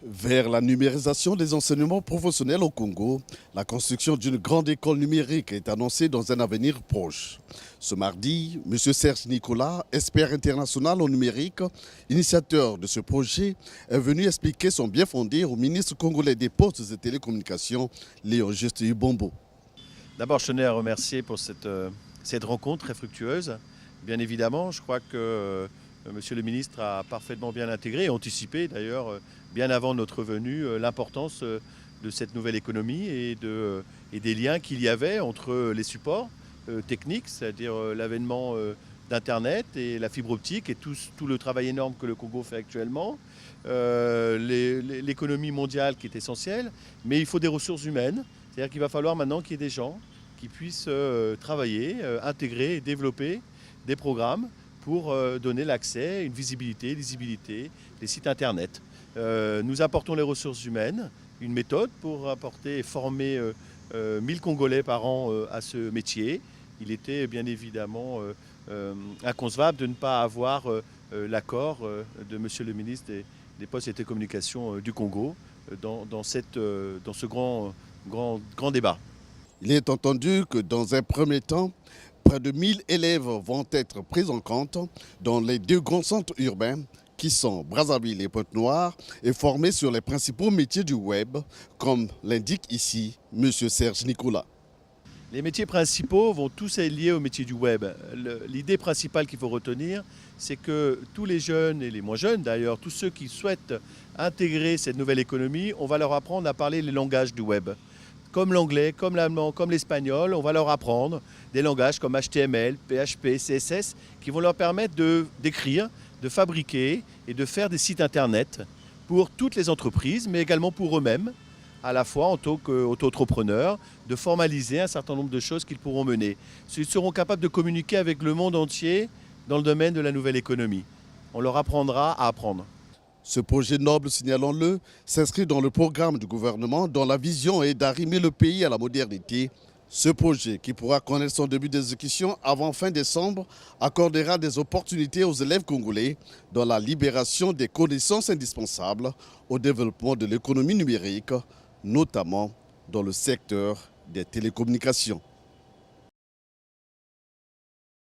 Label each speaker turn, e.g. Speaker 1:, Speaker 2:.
Speaker 1: Vers la numérisation des enseignements professionnels au Congo, la construction d'une grande école numérique est annoncée dans un avenir proche. Ce mardi, M. Serge Nicolas, expert international en numérique, initiateur de ce projet, est venu expliquer son bien fondé au ministre congolais des Postes et Télécommunications, Léon Juste Ibombo.
Speaker 2: D'abord, je tenais à remercier pour cette rencontre très fructueuse. Bien évidemment, je crois que Monsieur le ministre a parfaitement bien intégré et anticipé d'ailleurs bien avant notre venue l'importance de cette nouvelle économie et des liens qu'il y avait entre les supports techniques, c'est-à-dire l'avènement d'Internet et la fibre optique et tout le travail énorme que le Congo fait actuellement, l'économie mondiale qui est essentielle, mais il faut des ressources humaines, c'est-à-dire qu'il va falloir maintenant qu'il y ait des gens qui puissent travailler, intégrer et développer des programmes pour donner l'accès, une visibilité, lisibilité des sites internet. Nous apportons les ressources humaines, une méthode pour apporter et former 1000 Congolais par an à ce métier. Il était bien évidemment inconcevable de ne pas avoir l'accord de Monsieur le ministre des Postes et des Télécommunications du Congo dans ce grand débat.
Speaker 1: Il est entendu que dans un premier temps, près de 1000 élèves vont être pris en compte dans les deux grands centres urbains qui sont Brazzaville et Pointe-Noire et formés sur les principaux métiers du web, comme l'indique ici M. Serge Nicolas.
Speaker 2: Les métiers principaux vont tous être liés au métier du web. L'idée principale qu'il faut retenir, c'est que tous les jeunes et les moins jeunes d'ailleurs, tous ceux qui souhaitent intégrer cette nouvelle économie, on va leur apprendre à parler les langages du web. Comme l'anglais, comme l'allemand, comme l'espagnol, on va leur apprendre des langages comme HTML, PHP, CSS, qui vont leur permettre d'écrire, de fabriquer et de faire des sites internet pour toutes les entreprises, mais également pour eux-mêmes, à la fois en tant qu'auto-entrepreneurs, de formaliser un certain nombre de choses qu'ils pourront mener. Ils seront capables de communiquer avec le monde entier dans le domaine de la nouvelle économie. On leur apprendra à apprendre.
Speaker 1: Ce projet noble, signalons-le, s'inscrit dans le programme du gouvernement dont la vision est d'arrimer le pays à la modernité. Ce projet, qui pourra connaître son début d'exécution avant fin décembre, accordera des opportunités aux élèves congolais dans la libération des connaissances indispensables au développement de l'économie numérique, notamment dans le secteur des télécommunications.